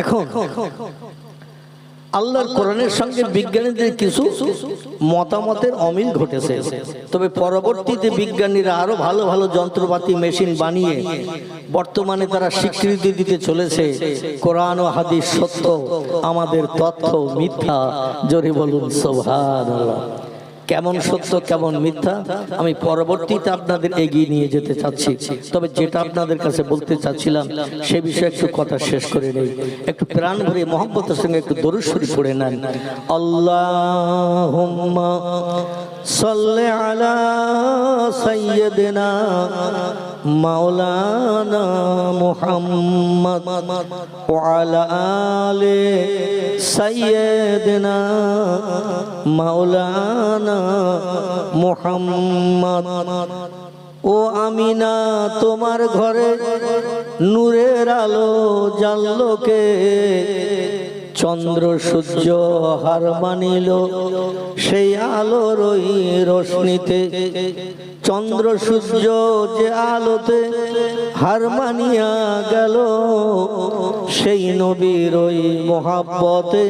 এখন আল্লাহর কোরআনের সঙ্গে বিজ্ঞানীদের কিছু মতামতের অমিল ঘটেছে, তবে পরবর্তীতে বিজ্ঞানীরা আরো ভালো ভালো যন্ত্রপাতি মেশিন বানিয়ে বর্তমানে তারা স্বীকৃতি দিতে চলেছে কোরআন ও হাদিস সত্য, আমাদের তথ্য মিথ্যা। জোরে বলুন সুবহানাল্লাহ। কেমন সত্য কেমন মিথ্যা আমি পরবর্তীতে আপনাদের এগিয়ে নিয়ে যেতে চাচ্ছি, তবে যেটা আপনাদের কাছে বলতে চাচ্ছিলাম সে বিষয়ে একটু কথা শেষ করে নেই। একটু প্রাণ ভরে মহব্বতের সঙ্গে একটু দরুদ শরীফ পড়ে নেন। আল্লাহুম্মা সাল্লি আলা সাইয়্যিদিনা মাওলানা মুহাম্মদ ওয়া আলা আলি সাইয়্যিদিনা মাওলানা মুহাম্মদ। ও আমিনা, তোমার ঘরে নূরের আলো জ্বাললো কে? চন্দ্র সূর্য হার মানিল সেই আলোর ওই রশ্মিতে। চন্দ্র সূর্য যে আলোতে হার মানিয়া গেল, সেই নবীর ওই মোহাব্বতে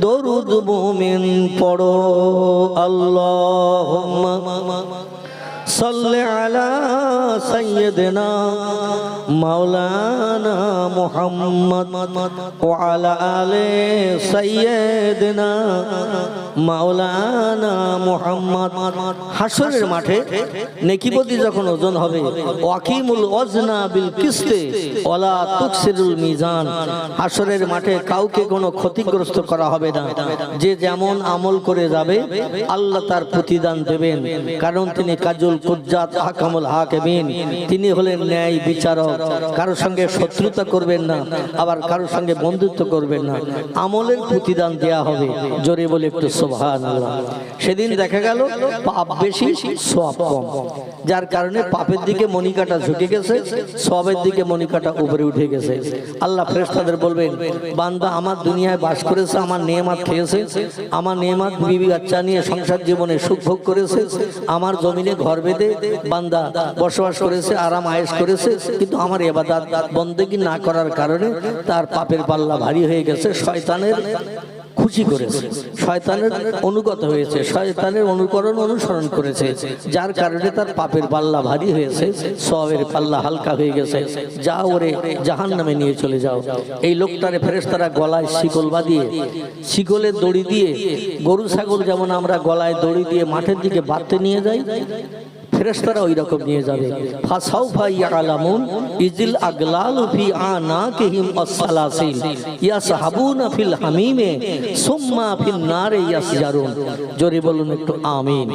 দরুদ মুমিন পড়ো। আল্লাহুম্মা সাল্লি আলা সাইয়্যিদিনা মাওলানা মুহাম্মদ ওয়া আলা আলি সাইয়্যিদিনা মাওলানা মুহাম্মদ। হাসরের মাঠে নেকিবতী যখন ওজন হবে, ওয়াকিমুল ওয়াজনা বিল কিসতে ওয়ালা তুকসিরুল মিজান। হাসরের মাঠে কাউকে কোনো ক্ষতিগ্রস্ত করা হবে না। যে যেমন আমল করে যাবে আল্লাহ তার প্রতিদান দেবেন, কারণ তিনি কাজুল কুজ্জাত আহকামুল হাকিমিন, তিনি হলেন ন্যায় বিচারক। কারোর সঙ্গে শত্রুতা করবেন না, আবার কারোর সঙ্গে বন্ধুত্ব করবেন না। আমলের প্রতিদান দেয়া হবে। জোরে বলে একটু সুবহানাল্লাহ। সেদিন দেখা গেল পাপ বেশি সওয়াব কম, যার কারণে পাপের দিকে মনিকাটা ঝুঁকে গেছে, সওয়াবের দিকে মনিকাটা উপরে উঠে গেছে। আল্লাহ ফেরেশতাদের বলবেন, বান্দা আমার দুনিয়ায় বাস করেছে, আমার নেয়ামত খেয়েছে, আমার নেয়ামত বিবি বাচ্চা নিয়ে সংসার জীবনে সুখ ভোগ করেছে, আমার জমিনে ঘর বেঁধে বান্দা বসবাস করেছে, আরাম আয়েশ করেছে, কিন্তু আমার ইবাদত বন্দেগী না করার কারণে তার পাপের পাল্লা ভারী হয়ে গেছে। শয়তানের খুশি করেছে, শয়তানের অনুগত হয়েছে, শয়তানের অনুকরণ অনুসরণ করেছে, যার কারণে তার পাপের পাল্লা ভারী হয়েছে, সওয়াবের পাল্লা হালকা হয়ে গেছে। যা ওরে জাহান্নামে নিয়ে চলে যাও। এই লোকটারে ফেরেশতারা গলায় শিকল বাঁধিয়ে, শিকলের দড়ি দিয়ে, গরু ছাগল যেমন আমরা গলায় দড়ি দিয়ে মাঠের দিকে বাঁধতে নিয়ে যাই, ফেরেশতারা ওই রকম নিয়ে যাবে। ফাসাউফা ইয়ালামুন ইজিল আগলালু ফি আনাকিহিম আসসালাসিল ইয়াসহাবুনা ফিল হামিমে সুম্মা ফিন নারে ইয়াসজারুন। জোরে বলুন একটু আমিন।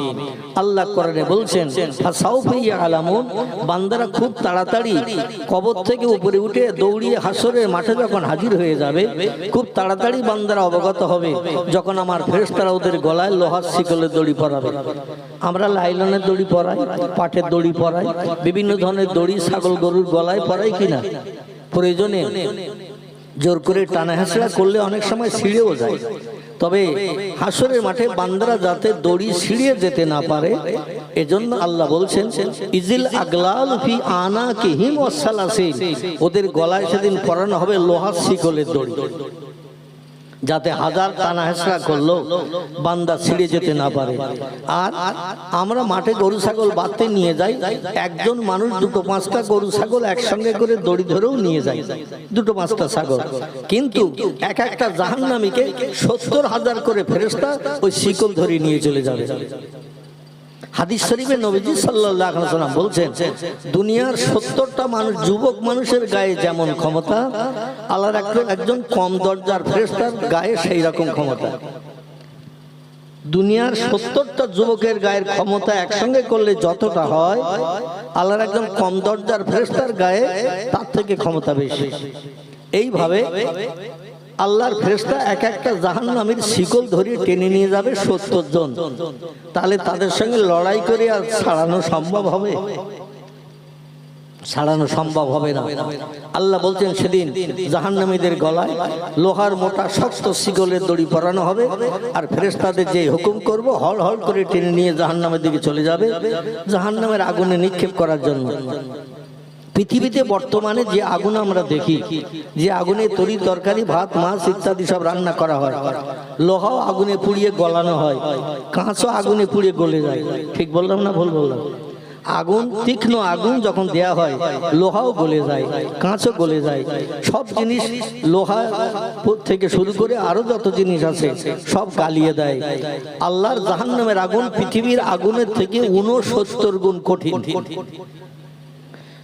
আল্লাহ কোরআনে বলছেন, ফাসাউফা ইয়ালামুন, বান্দারা খুব তাড়াতাড়ি কবর থেকে উপরে উঠে দৌড়িয়ে হাসরের মাঠে যখন হাজির হয়ে যাবে, খুব তাড়াতাড়ি বান্দারা অবগত হবে যখন আমার ফেরেশতারা ওদের গলায় লোহার শিকলের দড়ি পরাবে। আমরা লাইলনের দড়ি পরাই, পাটের দড়ি পরাই, বিভিন্ন ধরনের দড়ি ছাগল গরুর গলায় পরাই কিনা? প্রয়োজনে জোর করে টানা হেঁচড়া করলে অনেক সময় ছিঁড়েও যায়। তবে হাসরের মাঠে বান্দারা যাতে দড়ি ছিঁড়িয়ে যেতে না পারে, এজন্য আল্লাহ বলছেন, ইজিল আগলাল ফি আনাকিহিম ওয়াসসালাসিল, ওদের গলায় সেদিন পরানো হবে লোহার শিকলের দড়ি, যাতে হাজার টানা হেঁচড়া করলো বান্দা ছিঁড়ে যেতে না পারে। আর আমরা মাঠে গরু ছাগল বাঁধতে নিয়ে যাই, একজন মানুষ দুটো পাঁচটা গরু ছাগল একসঙ্গে করে দড়ি ধরেও নিয়ে যায়, দুটো পাঁচটা ছাগল, কিন্তু এক একটা জাহান্নামীকে 70,000 করে ফেরেশতা ওই শিকল ধরে নিয়ে চলে যাবে। হাদিস শরীফে নবীজি সাল্লাল্লাহু আলাইহি ওয়াসাল্লাম বলছেন, দুনিয়ার 70টা মানুষ, যুবক মানুষের গায়ে যেমন ক্ষমতা, আল্লাহর একজন কম দরজার ফেরেশতার গায়ে সেই রকম ক্ষমতা। দুনিয়ার 70টা যুবকের গায়ের ক্ষমতা একসঙ্গে করলে যতটা হয়, আল্লাহর একজন কম দরজার ফেরেশতার গায়ে তার থেকে ক্ষমতা বেশি। এইভাবে আল্লাহর ফেরেশতা এক একটা জাহান্নামীর শিকল ধরে টেনে নিয়ে যাবে 70 জন। তাহলে তাদের সঙ্গে লড়াই করে আর ছাড়ানো সম্ভব হবে? ছাড়ানো সম্ভব হবে না। আল্লাহ বলছেন, সেদিন জাহান্নামীদের গলায় লোহার মোটা শক্ত শিকলের দড়ি পরানো হবে, আর ফেরেশতাদের যে হুকুম করব হল হল করে টেনে নিয়ে জাহান্নামের দিকে চলে যাবে, জাহান্নামের আগুনে নিক্ষেপ করার জন্য। পৃথিবীতে বর্তমানে যে আগুন আমরা দেখি, যে আগুনে তরি তরকারি ভাত মাছ ইত্যাদি সব রান্না করা হয়, লোহাও আগুনে পুড়িয়ে গলানো হয়, কাঁচও আগুনে পুড়িয়ে গলে যায়। ঠিক বললাম না ভুল বললাম? আগুন, তীক্ষ্ণ আগুন যখন দেয়া হয়, লোহাও গলে যায়, কাঁচও গলে যায়। সব জিনিস, লোহা থেকে শুরু করে আরো যত জিনিস আছে সব গালিয়ে দেয়। আল্লাহর জাহান্নামের আগুন পৃথিবীর আগুনের থেকে 69 গুণ কঠিন।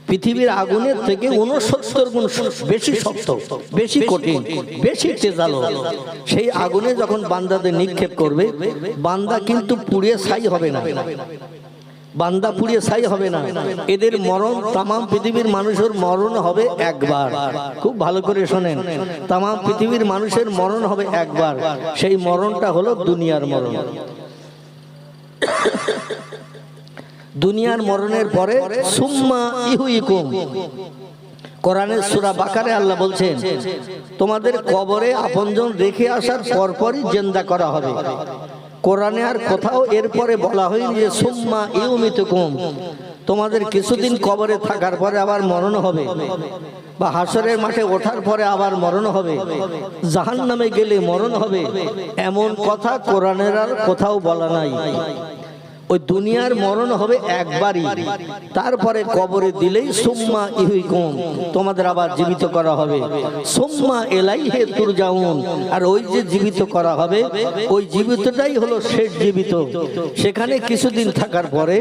পৃথিবীর আগুনের থেকে 69 গুণ বেশি শক্ত, বেশি কঠিন, বেশি তেজালো। সেই আগুনে যখন বান্দাদের নিক্ষেপ করবে, বান্দা কিন্তু পুড়িয়ে ছাই হবে না, বান্দা পুড়িয়ে ছাই হবে না। এদের মরণ, তাম পৃথিবীর মানুষের মরণ হবে একবার। খুব ভালো করে শোনেন, তাম পৃথিবীর মানুষের মরণ হবে একবার। সেই মরণটা হলো দুনিয়ার মরণ। দুনিয়ার মরণের পরে সুম্মা ইহুইকুম, কোরআনের সূরা বাকারে আল্লাহ বলছেন, তোমাদের কবরে আপনজন রেখে আসার পরপরই জিন্দা করা হবে। কোরআনে আর কোথাও এরপরে বলা হয়নি যে সুম্মা ইউমিতুকুম, তোমাদের কিছুদিন কবরে থাকার পরে আবার মরণ হবে, বা হাসরের মাঠে ওঠার পরে আবার মরণ হবে, জাহান্নামে গেলে মরণ হবে, এমন কথা কোরআনের আর কোথাও বলা নাই। ওই দুনিয়ার মরণ হবে একবারই, তারপরে কবরে দিলেই সুম্মা ইহুইকুম, তোমাদের আবার জীবিত করা হবে। সুম্মা ইলাইহি তুরজাউন, আর ওই যে জীবিত করা হবে, ওই জীবিতটাই হলো শেষ জীবিত। সেখানে কিছুদিন থাকার পরে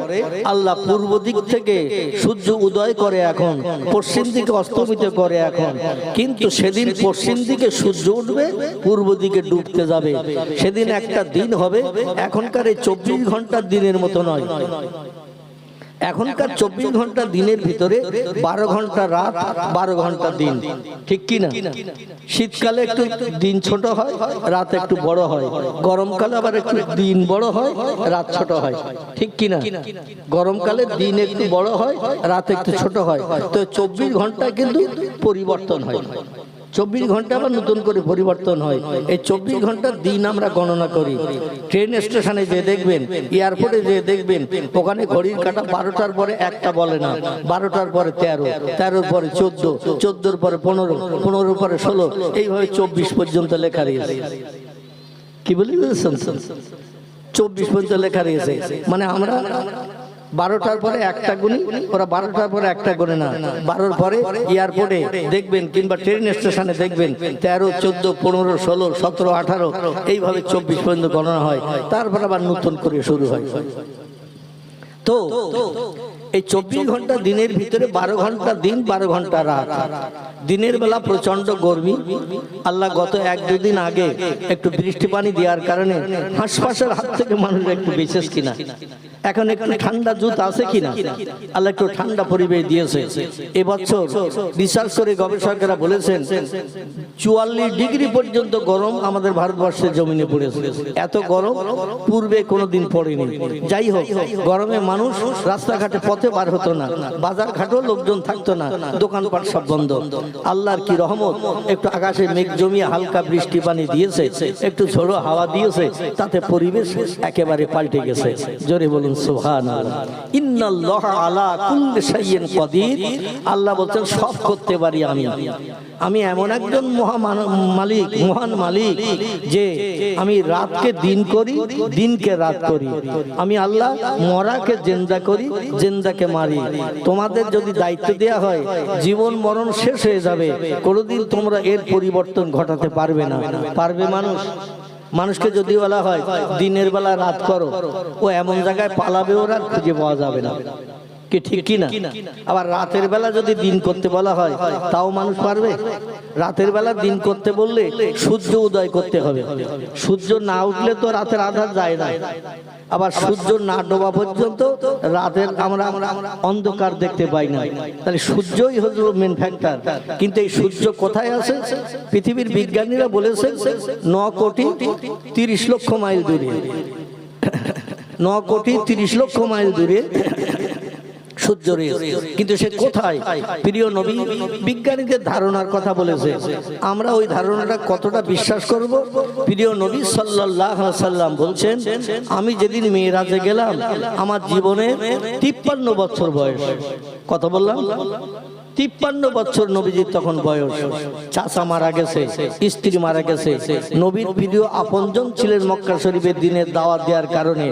আল্লাহ পূর্ব দিক থেকে সূর্য উদয় করে এখন, পশ্চিম দিকে অস্তমিত করে এখন, কিন্তু সেদিন পশ্চিম দিকে সূর্য উঠবে, পূর্ব দিকে ডুবতে যাবে। সেদিন একটা দিন হবে, এখনকার এই 24 ঘন্টার দিনের মতো নয়। এখনকার 24 ঘন্টা দিনের ভিতরে 12 ঘন্টা রাত, 12 ঘন্টা দিন। ঠিক কি না? শীতকালে একটু দিন ছোট হয়, রাত একটু বড় হয়। গরমকালে আবার একটু দিন বড় হয়, রাত ছোট হয়। ঠিক কি না? গরমকালে দিন একটু বড় হয়, রাত একটু ছোট হয়। তো 24 ঘন্টা কিন্তু পরিবর্তন হয়। 24 ঘন্টা আবার নতুন করে পরিবর্তন হয়। এই 24 ঘন্টার দিন আমরা গণনা করি। ট্রেন স্টেশনে যে দেখবেন, এয়ারপোর্টে যে দেখবেন, ওখানে ঘড়ির কাঁটা 12টার পরে একটা বলে না, 12টার পরে 13, 13 পরে 14, 14 পরে 15, 15 পরে 16, এইভাবে 24 পর্যন্ত লেখা রয়েছে। কি বলি বুঝছেন? 24 পর্যন্ত লেখা রয়েছে। মানে আমরা 12টার পরে একটা গুনি, ওরা 12টার পরে একটা গুনে না। 12র পরে এয়ারপোর্টে দেখবেন কিংবা ট্রেন স্টেশনে দেখবেন 13, 14, 15, 16, 17, 18, এইভাবে 24 পর্যন্ত গণনা হয়। তারপর আবার নতুন করে শুরু হয়। তো এই 24 ঘন্টা দিনের ভিতরে 12 ঘন্টা দিন, 12 ঘন্টা রাত। দিনের বেলা প্রচন্ড গরমি। আল্লাহ গত 1-2 দিন আগে একটু বৃষ্টি পানি দেওয়ার কারণে হাঁসফাঁসের হাত থেকে মানুষ একটু বেঁচেছ কিনা, এখন একটু ঠান্ডা জুত আছে কিনা, আল্লাহ একটু ঠান্ডা পরিবেশ দিয়েছে। এবছর রিসার্চ করে গবেষকেরা বলেছেন 44 ডিগ্রি পর্যন্ত গরম আমাদের ভারতবর্ষের জমিনে পড়েছে। এত গরম পূর্বে কোনোদিন পড়েনি। যাই হোক, গরমে মানুষ রাস্তাঘাটে পথে বার হতো না, বাজার ঘাটেও লোকজন থাকতো না, দোকানপাট সব বন্ধ। আল্লাহর কি রহমত, একটু আকাশে মেঘ জমিয়ে হালকা বৃষ্টি পানি দিয়েছে, একটু ঝোড়ো হাওয়া দিয়েছে, তাতে পরিবেশ একেবারে পাল্টে গেছে। জোরে বলুন সুবহানাল্লাহ। ইন্নাল্লাহা আলা কুল্লি শাইইন কাদির, আল্লাহ বলছেন সব করতে পারি আমি। আমি এমন একজন মহান মালিক যে আমি রাতকে দিন করি, দিনকে রাত করি। আমি আল্লাহ মরাকে জিন্দা করি, জিন্দাকে মারি। তোমাদের যদি দায়িত্ব দেয়া হয়, জীবন মরণ শেষ হয়ে যাবে, কোনোদিন তোমরা এর পরিবর্তন ঘটাতে পারবে না। পারবে মানুষ? মানুষকে যদি বলা হয় দিনের বেলা রাত করো, ও এমন জায়গায় পালাবে, ওরা খুঁজে পাওয়া যাবে না। কি ঠিক কি না? আবার রাতের বেলা যদি দিন করতে বলা হয়, তাও মানুষ পারবে? রাতের বেলা দিন করতে বললে সূর্য উদয় করতে হবে। সূর্য না উঠলে তো রাতের আধার যায় না। আবার সূর্য না ডোবা পর্যন্ত রাতের আমরা অন্ধকার দেখতে পাই না। তাহলে সূর্যই হলো মেন ফ্যাক্টর। কিন্তু এই সূর্য কোথায় আছে? পৃথিবীর বিজ্ঞানীরা বলেছেন 9 কোটি 30 লক্ষ মাইল দূরে। 9 কোটি 30 লক্ষ মাইল দূরে সূর্য রয়েছে। কিন্তু সে কোথায়? প্রিয় নবী বিজ্ঞানীদের ধারণার কথা বলেছে। আমরা ওই ধারণাটা কতটা বিশ্বাস করব? প্রিয় নবী সাল্লাল্লাহু আলাইহি সাল্লাম বলছেন, আমি যেদিন মেরাজে গেলাম, আমার জীবনে 53 বছর বয়স। কত বললাম? 53 বছর নবীজির তখন বয়স। চাচা মারা গেছে, স্ত্রী মারা গেছে, নবীর প্রিয় আপনজন ছিলেন মক্কা শরীফের দিনের দাওয়াত দেওয়ার কারণে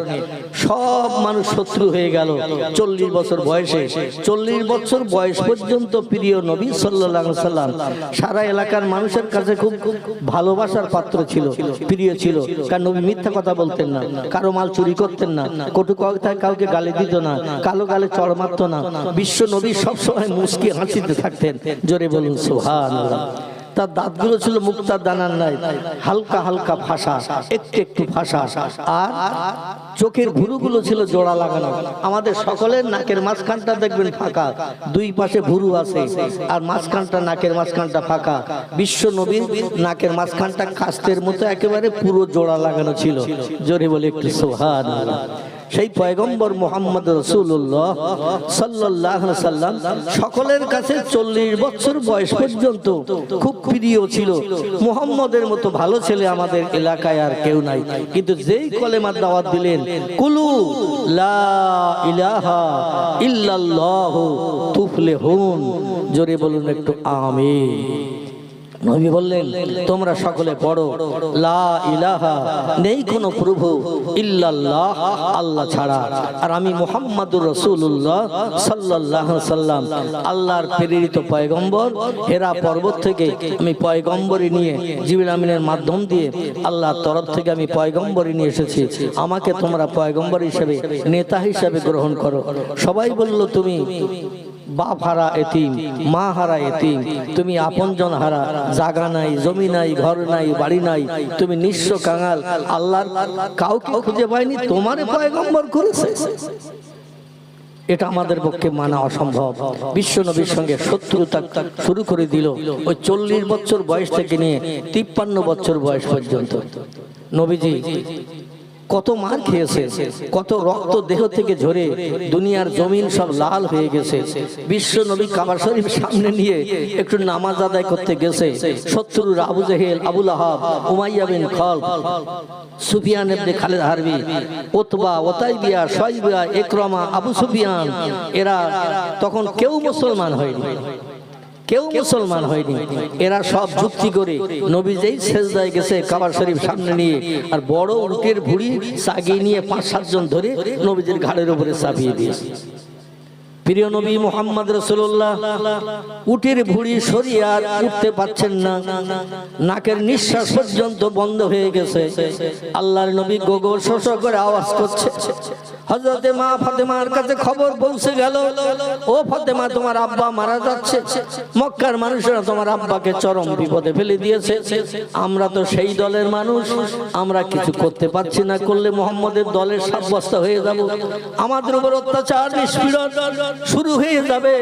সব মানুষ শত্রু হয়ে গেল। 40 বছর বয়সে, 40 বছর বয়স পর্যন্ত প্রিয় নবী সাল্লাল্লাহু আলাইহি সাল্লাম সারা এলাকার মানুষের কাছে খুব ভালোবাসার পাত্র ছিল, প্রিয় ছিল। কারণ নবী মিথ্যা কথা বলতেন না, কারো মাল চুরি করতেন না, কটু কথায় কাউকে গালি দিত না, কালো গালে চড় মারত না। বিশ্ব নবী সবসময় মুস্কি হাসিতে থাকতেন। জোরে বলুন সুবহানাল্লাহ। তার দাঁতগুলো ছিল মুক্তার দানার নাই, হালকা হালকা ফাঁসা, একটু একটু ফাঁসা, আর চোখের ভুরুগুলো ছিল জোড়া লাগানো। আমাদের সকলের নাকের মাঝখানটা দেখবেন ফাঁকা, দুই পাশে ভুরু আছে, আর মাঝখানটা নাকের মাঝখানটা ফাঁকা। বিশ্ব নবীর নাকের মাঝখানটা কাস্তের মতো একেবারে পুরো জোড়া লাগানো ছিল। জোরে বলে একটু সুবহানাল্লাহ। সেই পয়গম্বর মুহাম্মদ রাসূলুল্লাহ সাল্লাল্লাহু আলাইহি সাল্লাম সকলের কাছে 40 বছর বয়স পর্যন্ত খুব প্রিয় ছিল। মুহাম্মদের মতো ভালো ছেলে আমাদের এলাকায় আর কেউ নাই। কিন্তু যেই কলেমার দাওয়াত দিলেন, কুলু লা ইলাহা ইল্লাল্লাহু তুফলিহুন, জোরে বলুন একটু আমিন। নবী বললেন, তোমরা সকলে পড়ো লা ইলাহা, নেই কোনো প্রভু ইল্লাল্লাহ, আল্লাহ ছাড়া, আর আমি মুহাম্মাদুর রাসূলুল্লাহ সাল্লাল্লাহু আলাইহি সাল্লাম আল্লাহর প্রেরিত পয়গম্বর। হেরা পর্বত থেকে আমি পয়গম্বরী নিয়ে জিবরিল আমিনের মাধ্যম দিয়ে আল্লাহর তরফ থেকে আমি পয়গম্বরী নিয়ে এসেছি। আমাকে তোমরা পয়গম্বর হিসেবে, নেতা হিসেবে গ্রহণ করো। সবাই বলল, তুমি বাপ হারা এতিম, মা হারা এতিম, তুমি আপনজন হারা, জায়গা নাই, জমি নাই, ঘর নাই, বাড়ি নাই, তুমি নিঃস্ব কাঙাল, আল্লাহর কাউকে খুঁজে পাইনি, তোমারে পয়গম্বর করেছে। এটা আমাদের পক্ষে মানা অসম্ভব। বিশ্ব নবীর সঙ্গে শত্রুতা শুরু করে দিল ওই 40 বছর বয়স থেকে নিয়ে 53 বছর বয়স পর্যন্ত। নবীজি কত মার খেয়েছে, কত রক্ত দেহ থেকে ঝরে দুনিয়ার জমিন সব লাল হয়ে গেছে। বিশ্ব নবী কাবা শরীফ সামনে নিয়ে একটু নামাজ আদায় করতে গেছে, শত্রুর আবু জেহেল, আবু লাহাব, উমাইয়া বিন খালফ, সুফিয়ান ইবনে খালিদ হারবি, উতবা, ওতাইবিয়া, শাইবা, ইকরামা, আবু সুফিয়ান, এরা তখন কেউ মুসলমান হয়নি, কেউ মুসলমান হয়নি। এরা সব যুক্তি করে নবী যেই সেজদায় গেছে কাবা শরীফ সামনে নিয়ে, আর বড় উটের ভুঁড়ি সাগিয়ে নিয়ে 5-7 জন ধরে নবীজির ঘাড়ের উপরে চাপিয়ে দিয়েছে। প্রিয় নবী মুহাম্মদ রাসূলুল্লাহ উটের ভুঁড়ি সরিয়ে আর উঠতে পারছেন না, নাকের নিঃশ্বাস পর্যন্ত বন্ধ হয়ে গেছে। আল্লাহর নবী গোগো শোষ করে আওয়াজ করছে। হযরতে মা ফাতেমার কাছে খবর পৌঁছে গেল, ও ফাতেমা, তোমার আব্বা মারা যাচ্ছে, মক্কার মানুষেরা তোমার আব্বাকে চরম বিপদে ফেলে দিয়েছে। আমরা তো সেই দলের মানুষ, আমরা কিছু করতে পারছি না, করলে মুহাম্মদের দলের সাব্যস্ত হয়ে যাব, আমাদের উপর অত্যাচার নিষ্পীড়ন শুরু হয়ে যাবে।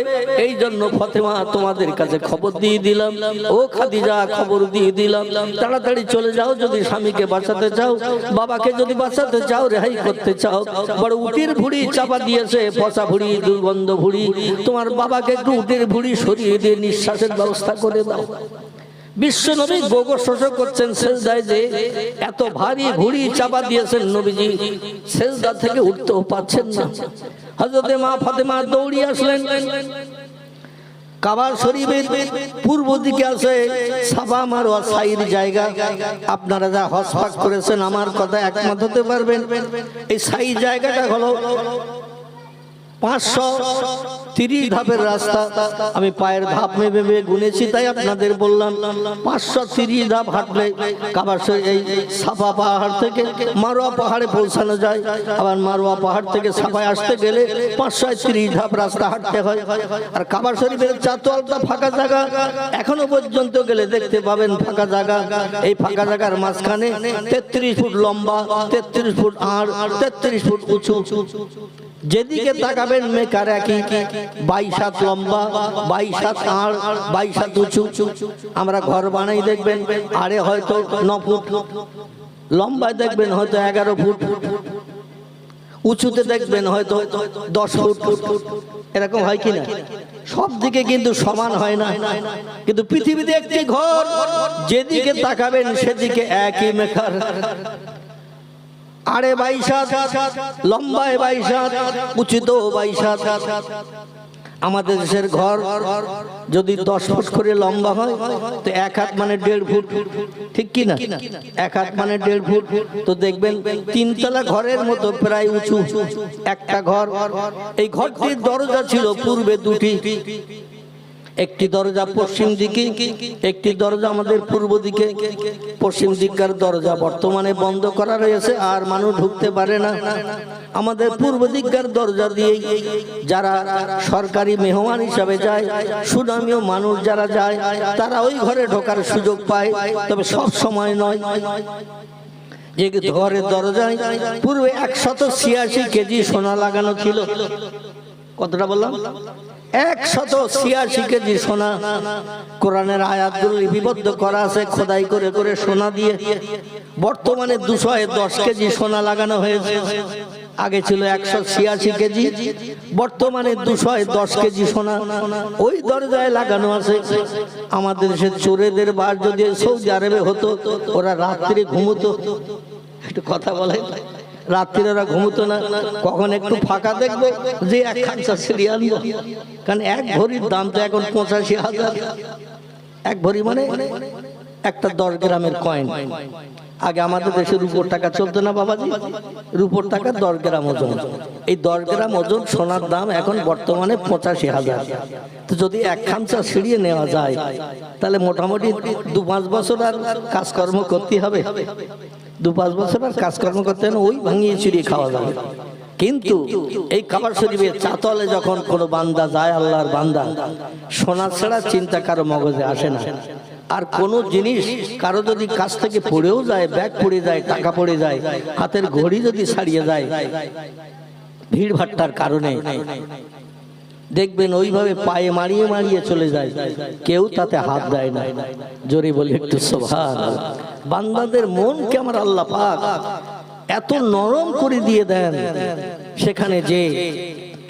এই জন্য ফাতেমা তোমাদের কাছে খবর দিয়ে দিলাম, ও খাদিজা খবর দিয়ে দিলাম, তাড়াতাড়ি চলে যাও যদি স্বামীকে বাঁচাতে চাও, বাবাকে যদি বাঁচাতে চাও, রেহাই করতে চাও। বড় উটের ভুঁড়ি চাপা দিয়েছে, পচা ভুঁড়ি, দুর্গন্ধ ভুঁড়ি, তোমার বাবাকে একটু উটের ভুঁড়ি সরিয়ে দিয়ে নিঃশ্বাসের ব্যবস্থা করে দাও। বিশ্ব নবী গোগো শোষ করছেন সেজদায়, যে এত ভারী ভুঁড়ি চাপা দিয়েছেন নবীজি সেজদা থেকে উঠতেও পারছেন না। হযরতে মা ফাতেমা দৌড়িয়ে আসলেন। কাবা শরীফের পূর্ব দিকে আছে সাফা মারওয়া সাইর জায়গা। আপনারা যা হজ পাক করেছেন আমার কথা একমত হতে পারবেন, এই সাই জায়গাটা হলো 530 ধাপের রাস্তা। আমি পায়ের ধাপ ভেবে গুনেছি, তাই আপনাদের বললাম 530 ধাপ হাঁটলে কাবা এই সাফা পাহাড় থেকে মারওয়া পাহাড়ে পৌঁছানো যায়। আবার মারওয়া পাহাড় থেকে সাফায় আসতে গেলে 530 ধাপ রাস্তা হাঁটতে হয়। আর কাবা শরীফের চারতলটা ফাঁকা জায়গা, এখনো পর্যন্ত গেলে দেখতে পাবেন ফাঁকা জায়গা। এই ফাঁকা জায়গার মাঝখানে 33 ফুট লম্বা, 33 ফুট আড়, 33 ফুট উঁচু, যেদিকে তাকাবেন মেকার একই, 22 হাত লম্বা, 22 হাত আড়, 22 হাত উঁচু। আমরা ঘর বানাই দেখবেন আড়ে হয়তো 9 ফুট, লম্বায় দেখবেন হয়তো 11 ফুট, উঁচুতে দেখবেন হয়তো 10 ফুট, এরকম হয় কিনা? সব দিকে কিন্তু সমান হয় না। কিন্তু পৃথিবীতে একটি ঘর যেদিকে তাকাবেন সেদিকে একই মেকার, আড়ে 22 হাত, লম্বায় 22 হাত, উঁচুতেও 22 হাত। আমাদের দেশের ঘর যদি 10 ফুট করে লম্বা হয় তো 1 হাত মানে 1.5 ফুট, ঠিক কি না? 1 হাত মানে 1.5 ফুট। তো দেখবেন 3 তলা ঘরের মতো প্রায় উঁচু একটা ঘর। এই ঘরটির দরজা ছিল পূর্বে 2টি, একটি দরজা পশ্চিম দিকে, একটি দরজা আমাদের পূর্ব দিকে। পশ্চিম দিককার দরজা বর্তমানে বন্ধ করা রয়েছে, আর মানুষ ঢুকতে পারে না। আমাদের পূর্ব দিককার দরজা দিয়ে যারা সরকারি মেহমান হিসাবে যায়, সুনামীয় মানুষ যারা যায়, তারা ওই ঘরে ঢোকার সুযোগ পায়, তবে সব সময় নয়। যে ঘরের দরজায় পূর্বে 186 কেজি সোনা লাগানো ছিল। কতটা বললাম? 186 কেজি সোনা। কোরআনের আয়াতগুলো লিপিবদ্ধ করা আছে খোদাই করে করে সোনা দিয়ে। বর্তমানে 210 কেজি সোনা লাগানো হয়েছে। আগে ছিল 186 কেজি, বর্তমানে 210 কেজি সোনা ওই দরজায় লাগানো আছে। আমাদের দেশে চোরেদের বাস যদি সৌদি আরবে হতো, ওরা রাত্রে ঘুমতো। একটু কথা বলে, রাত্রিরে ওরা ঘুমতো না, কখন একটু ফাঁকা দেখবো যে 1 খামসা সিঁড়ি আনবো। কারণ 1 ভরির দাম তো এখন 85,000। 1 ভরি মানে একটা 10 গ্রামের কয়েন। আগে আমাদের দেশে রুপোর টাকা চলতো না বাবাজি, রুপোর টাকা 10 গ্রাম ওজন। এই 10 গ্রাম ওজন সোনার দাম এখন বর্তমানে 85,000। তো যদি 1 খামসা ছিঁড়িয়ে নেওয়া যায়, তাহলে মোটামুটি 2-5 বছর আর কাজকর্ম করতে হবে। 2-5 বছর আর কাজকর্ম করতে হবে, ওই ভাঙিয়ে চিড়িয়ে খাওয়া যাবে। কিন্তু এই কাবা শরীফের চাতলে যখন কোনো বান্দা যায়, আল্লাহর বান্দা, সোনা ছাড়া চিন্তা কারো মগজে আসে না। আর কোনো জিনিস কারো যদি কাছ থেকে পড়েও যায়, ব্যাগ পড়ে যায়, টাকা পড়ে যায়, হাতের ঘড়ি যদি ছাড়িয়ে যায়, ভিড় ভাট্টার কারণে দেখবেন ওইভাবে পায়ে মারিয়ে মারিয়ে চলে যায়, কেউ তাতে হাত দেয় না। জোরে বলি একটু সুবহানাল্লাহ। বান্দাদের মনকে আমার আল্লাহ পাক এত নরম করে দিয়ে দেন, সেখানে যে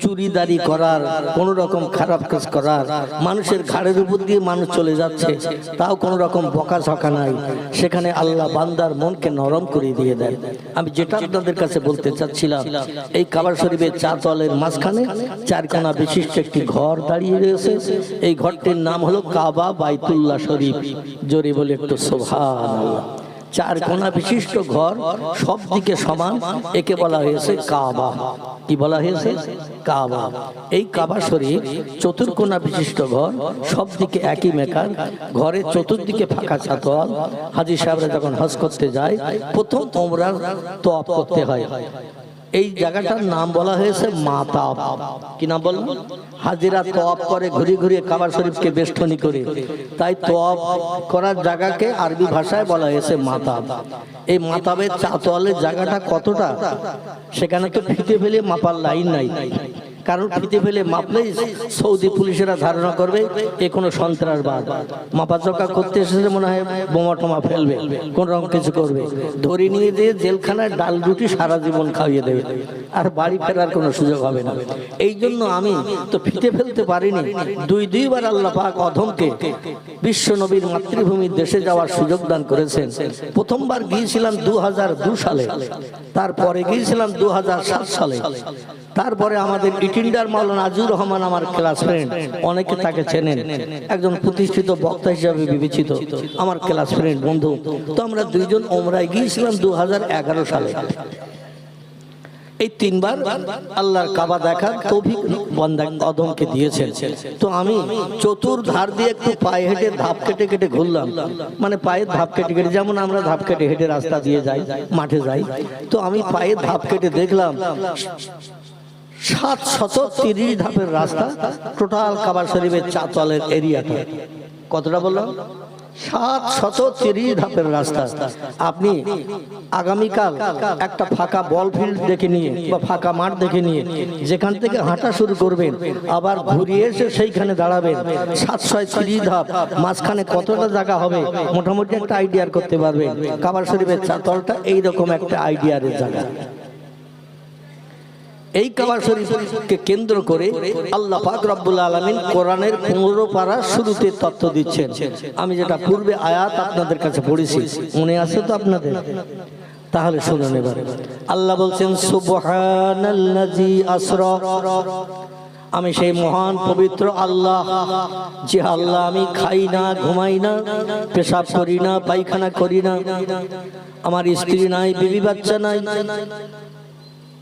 চুরিদারি করার, কোন রকম খারাপ কাজ করার, মানুষের ঘাড়ের উপর দিয়ে মানুষ চলে যাচ্ছে, তাও কোন রকম বকাঝকা নাই। সেখানে আল্লাহ বান্দার মনকে নরম করে দিয়ে দেন। আমি যেটা আপনাদের কাছে বলতে চাচ্ছিলাম, এই কাবা শরীফের চারতলের মাঝখানে 4 কোণা বিশিষ্ট একটি ঘর দাঁড়িয়ে রয়েছে। এই ঘরটির নাম হলো কাবা বাইতুল্লাহ শরীফ। জোরে বলে একটু সুবহানাল্লাহ। 4 কোণা বিশিষ্ট ঘর, সব দিকে সমান, একে বলা হয়েছে কাবা। কি বলা হয়েছে? কাবা। এই কাবা শরীফ 4 কোণা বিশিষ্ট ঘর, সব দিকে একই মেকার। ঘরের চতুর্দিকে ফাঁকা চাতওয়াল। হাজী সাহেবরা যখন হজ করতে যায়, প্রথম ওমরার তওয়াফ করতে হয়। এই জায়গাটার নাম বলা হয়েছে মাতাব। কি নাম বললাম? হাজিরা তওয়াফ করে ঘুরে ঘুরে কাবা শরীফকে বেষ্টনী করে, তাই তওয়াফ করার জায়গাকে আরবি ভাষায় বলা হয়েছে মাতাব। এই মাতাবের চাতওয়ালের জায়গাটা কতটা, সেখানে তো ফিতে ফেলে মাপার লাইন নাই। কারণ ফিতে ফেলে মাপলেই সৌদি পুলিশেরা ধারণা করবে এ কোনো সন্ত্রাসবাদ, মাপাচকা করতে এসেছে, মনে হয় বোমা টোমা ফেলবে, কোন রকম কিছু করবে, ধরে নিয়ে দিয়ে জেলখানায় ডাল রুটি সারা জীবন খাইয়ে দেবে, আর বাড়ি ফেরার কোনো সুযোগ হবে না। এই জন্য আমি তো ফিতে ফেলতে পারিনি। 2বার আল্লাহ পাক অধমকে বিশ্ব নবীর মাতৃভূমির দেশে যাওয়ার সুযোগ দান করেছেন। প্রথমবার গিয়েছিলাম 2002 সালে, তারপরে গিয়েছিলাম 2007 সালে। তারপরে আমাদের ডিটিন্ডার মাওলানা আজিজুর রহমান আমার ক্লাস ফ্রেন্ড, অনেকে তাকে চেনেন, একজন প্রতিষ্ঠিত বক্তা হিসাবে বিবেচিত, আমার ক্লাস ফ্রেন্ড বন্ধু। তো আমরা 2 জন ওমরায় গিয়েছিলাম 2011 সালে। এই 3বার আল্লাহর কাবা দেখার তৌফিক বান্দা আদমকে দিয়েছেন। তো আমি চতুর্ধার দিয়ে একটু পায়ে হেঁটে ধাপ কেটে কেটে ঘুরলাম, মানে পায়ে ধাপ কেটে কেটে, যেমন আমরা ধাপ কেটে হেঁটে রাস্তা দিয়ে যাই, মাঠে যাই। তো আমি পায়ে ধাপ কেটে দেখলাম 730 ধাপের রাস্তা, টোটাল কাবা শরীফের চাতওয়ালের এরিয়াটা। কতটা বললাম? 730 ধাপের রাস্তা। আপনি আগামীকাল একটা ফাঁকা বল ফিল্ড দেখে নিয়ে বা ফাঁকা মাঠ দেখে নিয়ে যেখান থেকে হাঁটা শুরু করবেন, আবার ঘুরিয়ে এসে সেইখানে দাঁড়াবেন, 730 ধাপ, মাঝখানে কতটা জায়গা হবে মোটামুটি একটা আইডিয়ার করতে পারবেন। কাবা শরীফের চাতওয়ালটা এইরকম একটা আইডিয়ার জায়গা। এই কাবা শরীফকে কেন্দ্র করে আল্লাহ পাক রব্বুল আলামিন কোরআনের 15 পারা শুরুতে তথ্য দিচ্ছেন। আমি যেটা পূর্বে আয়াত আপনাদের কাছে পড়েছি, মনে আছে তো আপনাদের? তাহলে শুনুন এবার। আল্লাহ বলছেন সুবহানাল্লাযী আসরা, আমি সেই মহান পবিত্র আল্লাহ, যে আল্লাহ আমি খাই না, ঘুমাই না, পেশাব করি না, পায়খানা করি না, আমার স্ত্রী নাই, বিবি বাচ্চা নাই,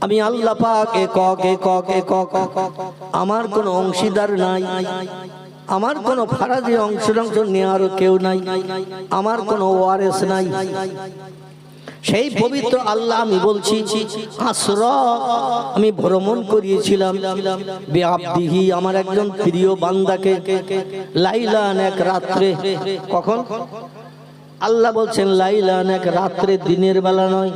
আমি আল্লাহ পাক একক একক একক, আমার কোনো অংশীদার নাই, আমার কোনো ফারাজি অংশ নেওয়ারও কেউ নাই, আমার কোনো ওয়ারেস নাই। সেই পবিত্র আল্লাহ আমি বলছি, আসরা আমি ভ্রমণ করিয়েছিলাম বিআবদিহি, আমার একজন প্রিয় বান্দাকে, লাইলান এক রাত্রে। কখন? আল্লাহ বলছেন লাইলান এক রাত্রে, দিনের বেলা নয়।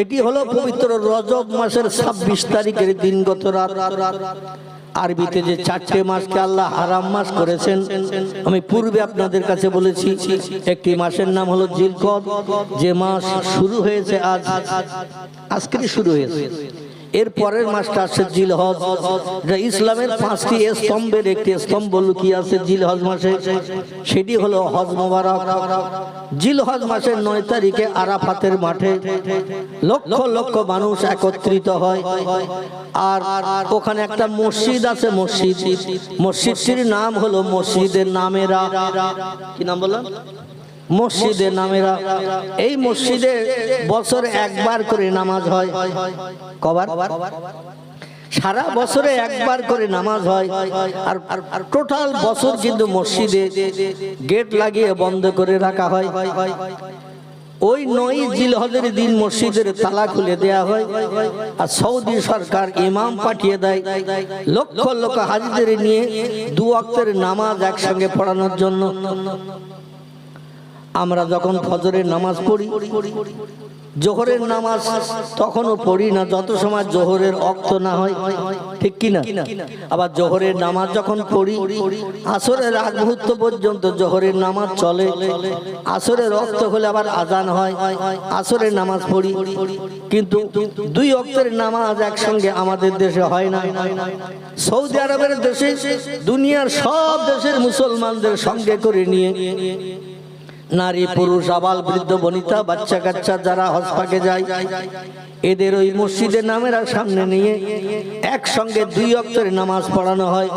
এটি হলো পবিত্র রজব মাসের 26 তারিখের দিনগত রাত। আরবিতে যে 4টে মাসকে আল্লাহ হারাম মাস করেছেন, আমি পূর্বে আপনাদের কাছে বলেছি, একটি মাসের নাম হলো জিলকদ, যে মাস শুরু হয়েছে আজকে শুরু হয়েছে। এর পরের মাসটা আসছে জিলহজ, যা ইসলামের 5টি স্তম্ভের একটি স্তম্ভ লুকিয়ে আছে জিলহজ মাসে, সেটি হলো হজ মোবারক। জিলহজ মাসের 9 তারিখে আরাফাতের মাঠে লক্ষ লক্ষ মানুষ একত্রিত হয়, আর ওখানে একটা মসজিদ আছে, মসজিদটির নাম হলো মসজিদে নামেরা। কি নাম বললাম? মসজিদে নামেরা। এই মসজিদে বছরে একবার করে নামাজ হয়। কবার? সারা বছরে একবার করে নামাজ হয়। আর টোটাল বছর কিন্তু মসজিদে গেট লাগিয়ে বন্ধ করে রাখা হয়। ওই 9 জিলহজের দিন মসজিদের তালা খুলে দেয়া হয়, আর সৌদি সরকার ইমাম পাঠিয়ে দেয় লক্ষ লক্ষ হাজিদের নিয়ে 2 ওয়াক্তের নামাজ একসঙ্গে পড়ানোর জন্য। আমরা যখন ফজরের নামাজ পড়ি, জোহরের নামাজ তখনও পড়ি না যত সময় জোহরের ওয়াক্ত না হয়, ঠিক কি না? আবার জোহরের নামাজ যখন পড়ি, আসরের আগ মুহূর্ত পর্যন্ত জোহরের নামাজ চলে, আসরের ওয়াক্ত হলে আবার আজান হয়, আসরের নামাজ পড়ি। কিন্তু 2 ওয়াক্তের নামাজ একসঙ্গে আমাদের দেশে হয় না। সৌদি আরবের দেশে দুনিয়ার সব দেশের মুসলমানদের সঙ্গে করে নিয়ে নারী পুরুষ আবাল বৃদ্ধ বনিতা বাচ্চা কাচ্চা যারা হজ পাকে যায়, এদের ওই মসজিদের নামেরা সামনে নিয়ে একসঙ্গে 2 ওয়াক্তের নামাজ পড়ানো হয়।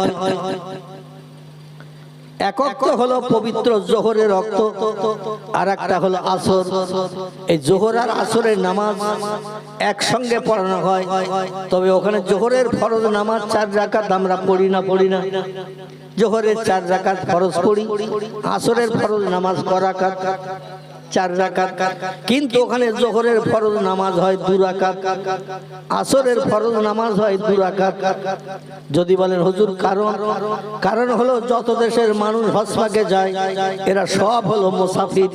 এক ওয়াক্ত হলো পবিত্র জোহরের ওয়াক্ত, আর একটা হলো আসর। এই জোহর আর আসরের নামাজ একসঙ্গে পড়ানো হয়। তবে ওখানে জোহরের ফরজ নামাজ 4 রাকাত আমরা পড়ি না। জোহরের 4 রাকাত ফরজ পড়ি, আসরের ফরজ নামাজ 4 রাকাত। কিন্তু ওখানে জোহরের ফরজ নামাজ হয় 2 রাকাত, আসরের ফরজ নামাজ হয় 2 রাকাত। যদি বলেন হুজুর কারণ হলো যত দেশের মানুষ হজ পাকে যায় এরা সব হলো মুসাফির।